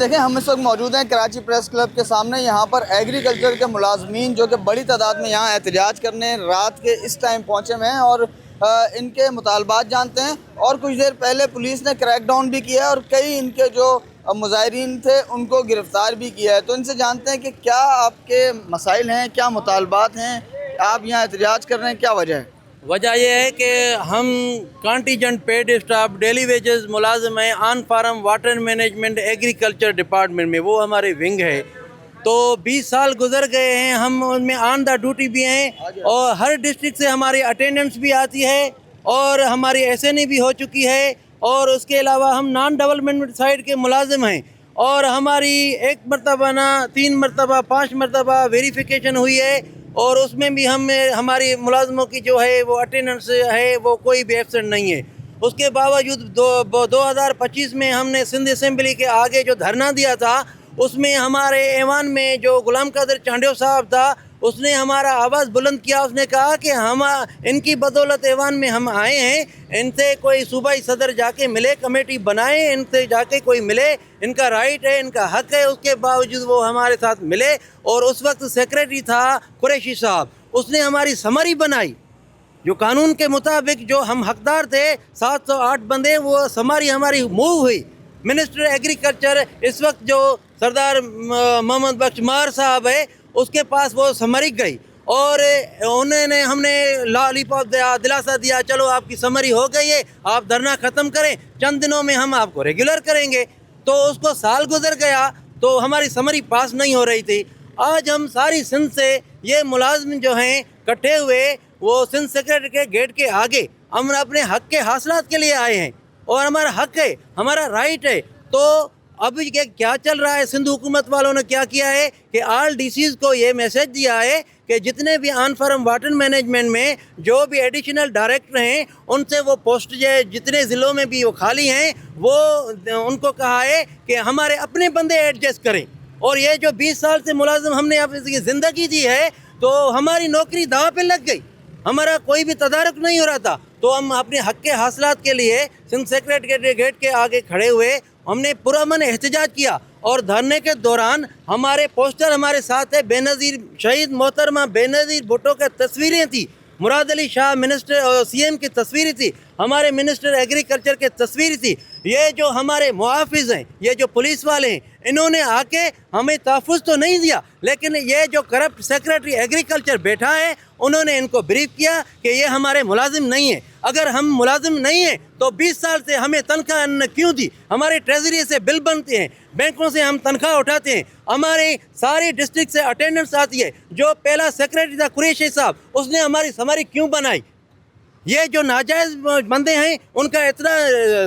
دیکھیں ہم اس وقت موجود ہیں کراچی پریس کلب کے سامنے. یہاں پر ایگریکلچر کے ملازمین جو کہ بڑی تعداد میں یہاں احتجاج کرنے رات کے اس ٹائم پہنچے ہوئے ہیں اور ان کے مطالبات جانتے ہیں. اور کچھ دیر پہلے پولیس نے کریک ڈاؤن بھی کیا ہے اور کئی ان کے جو مظاہرین تھے ان کو گرفتار بھی کیا ہے. تو ان سے جانتے ہیں کہ کیا آپ کے مسائل ہیں, کیا مطالبات ہیں, آپ یہاں احتجاج کر رہے ہیں, کیا وجہ ہے؟ وجہ یہ ہے کہ ہم contingent paid staff daily wages ملازم ہیں on farm water management agriculture department میں, وہ ہمارے ونگ ہے. تو 20 سال گزر گئے ہیں, ہم ان میں آن دا ڈیوٹی بھی ہیں اور ہر ڈسٹرکٹ سے ہماری اٹینڈنس بھی آتی ہے اور ہماری ایس این ای بھی ہو چکی ہے. اور اس کے علاوہ ہم نان ڈیولپمنٹ سائڈ کے ملازم ہیں اور ہماری 1 مرتبہ نہ 3 مرتبہ 5 مرتبہ ویریفیکیشن ہوئی ہے اور اس میں بھی ہماری ملازموں کی جو ہے وہ اٹینڈنس ہے وہ کوئی بھی ایبسنٹ نہیں ہے. اس کے باوجود 2025 میں ہم نے سندھ اسمبلی کے آگے جو دھرنا دیا تھا اس میں ہمارے ایوان میں جو غلام قادر چانڈیو صاحب تھا اس نے ہمارا آواز بلند کیا. اس نے کہا کہ ہم ان کی بدولت ایوان میں ہم آئے ہیں, ان سے کوئی صوبائی صدر جا کے ملے, کمیٹی بنائیں, ان سے جا کے کوئی ملے, ان کا رائٹ ہے, ان کا حق ہے. اس کے باوجود وہ ہمارے ساتھ ملے اور اس وقت سیکریٹری تھا قریشی صاحب, اس نے ہماری سمری بنائی جو قانون کے مطابق جو ہم حقدار تھے 708 بندے, وہ سمری ہماری موو ہوئی. منسٹر ایگریکلچر اس وقت جو سردار محمد بخش مار صاحب ہے اس کے پاس وہ سمری گئی اور انہوں نے ہم نے لالی پاپ دلاسا دیا, چلو آپ کی سمری ہو گئی ہے, آپ دھرنا ختم کریں, چند دنوں میں ہم آپ کو ریگولر کریں گے. تو اس کو سال گزر گیا تو ہماری سمری پاس نہیں ہو رہی تھی. آج ہم ساری سندھ سے یہ ملازم جو ہیں کٹھے ہوئے وہ سندھ سیکریٹری کے گیٹ کے آگے ہم اپنے حق کے حاصلات کے لیے آئے ہیں اور ہمارا حق ہے, ہمارا رائٹ ہے. تو اب کیا چل رہا ہے, سندھ حکومت والوں نے کیا کیا ہے کہ آل ڈی سیز کو یہ میسج دیا ہے کہ جتنے بھی آن فارم واٹر مینجمنٹ میں جو بھی ایڈیشنل ڈائریکٹر ہیں ان سے وہ پوسٹ جتنے ضلعوں میں بھی وہ خالی ہیں وہ ان کو کہا ہے کہ ہمارے اپنے بندے ایڈجسٹ کریں. اور یہ جو 20 سال سے ملازم ہم نے اپنی زندگی دی ہے تو ہماری نوکری داؤ پہ لگ گئی, ہمارا کوئی بھی تدارک نہیں ہو رہا تھا. تو ہم اپنے حق کے حاصلات کے لیے سندھ سیکریٹری گیٹ کے آگے کھڑے ہوئے, ہم نے پرامن احتجاج کیا اور دھرنے کے دوران ہمارے پوسٹر ہمارے ساتھ ہے. بے نظیر شہید محترمہ بے نظیر بھٹو کی تصویریں تھی, مراد علی شاہ منسٹر اور سی ایم کی تصویریں تھی, ہمارے منسٹر ایگریکلچر کی تصویر تھی. یہ جو ہمارے محافظ ہیں, یہ جو پولیس والے ہیں, انہوں نے آ کے ہمیں تحفظ تو نہیں دیا, لیکن یہ جو کرپٹ سیکریٹری ایگریکلچر بیٹھا ہے انہوں نے ان کو بریف کیا کہ یہ ہمارے ملازم نہیں ہیں. اگر ہم ملازم نہیں ہیں تو 20 سال سے ہمیں تنخواہ کیوں دی؟ ہمارے ٹریزری سے بل بنتے ہیں, بینکوں سے ہم تنخواہ اٹھاتے ہیں, ہمارے سارے ڈسٹرکٹ سے اٹینڈنس آتی ہے. جو پہلا سیکریٹری تھا قریشی صاحب اس نے ہماری سمری کیوں بنائی؟ یہ جو ناجائز بندے ہیں ان کا اتنا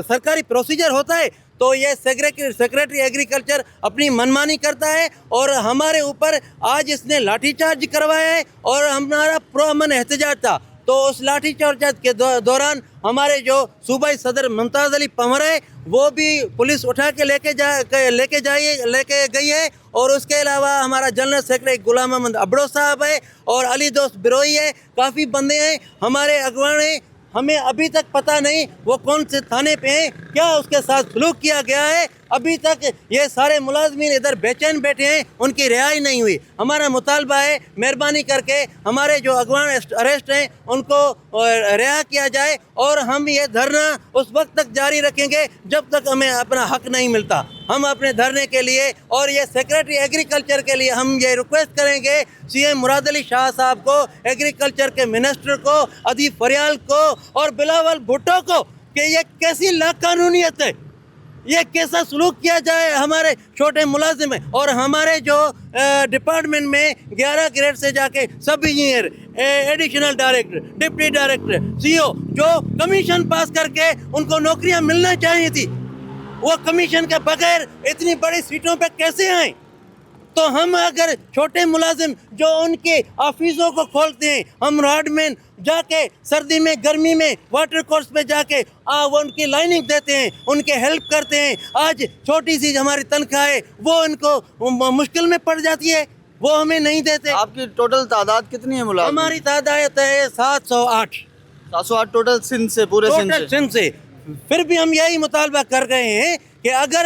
سرکاری پروسیجر ہوتا ہے تو یہ سیکریٹری ایگریکلچر اپنی منمانی کرتا ہے اور ہمارے اوپر آج اس نے لاٹھی چارج کروایا ہے اور ہمارا پرامن احتجاج تھا. تو اس لاٹھی چارج کے دوران ہمارے جو صوبائی صدر ممتاز علی پنور ہے وہ بھی پولیس اٹھا کے لے کے گئی ہے. اور اس کے علاوہ ہمارا جنرل سیکرٹری غلام محمد ابڑو صاحب ہے اور علی دوست بروئی ہے, کافی بندے ہیں ہمارے اغوان ہیں. ہمیں ابھی تک پتہ نہیں وہ کون سے تھانے پہ ہیں, کیا اس کے ساتھ سلوک کیا گیا ہے. ابھی تک یہ سارے ملازمین ادھر بے چین بیٹھے ہیں, ان کی رہائی نہیں ہوئی. ہمارا مطالبہ ہے مہربانی کر کے ہمارے جو اغوان اریسٹ ہیں ان کو رہا کیا جائے اور ہم یہ دھرنا اس وقت تک جاری رکھیں گے جب تک ہمیں اپنا حق نہیں ملتا. ہم اپنے دھرنے کے لیے اور یہ سیکریٹری ایگریکلچر کے لیے ہم یہ ریکویسٹ کریں گے سی ایم مراد علی شاہ صاحب کو, ایگریکلچر کے منسٹر کو, ادیب فریال کو اور بلاول بھٹو کو کہ یہ کیسی لاقانونیت ہے, یہ کیسا سلوک کیا جائے ہمارے چھوٹے ملازم ہیں. اور ہمارے جو ڈپارٹمنٹ میں 11 گریڈ سے جا کے sub engineer, additional director, deputy director, C O جو کمیشن پاس کر کے ان کو نوکریاں ملنا چاہیے تھی, وہ کمیشن کے بغیر اتنی بڑی سیٹوں پہ کیسے آئیں؟ تو ہم اگر چھوٹے ملازم جو ان کے آفیسوں کو کھولتے ہیں, ہم راڈ مین جا کے سردی میں گرمی میں واٹر کورس پہ جا کے وہ ان کی لائننگ دیتے ہیں, ان کے ہیلپ کرتے ہیں. آج چھوٹی سی ہماری تنخواہ ہے وہ ان کو مشکل میں پڑ جاتی ہے, وہ ہمیں نہیں دیتے. آپ کی ٹوٹل تعداد کتنی ہے ملازم؟ ہماری تعداد ہے 708 ٹوٹل سندھ سے, پورے سندھ سے. پھر بھی ہم یہی مطالبہ کر رہے ہیں کہ اگر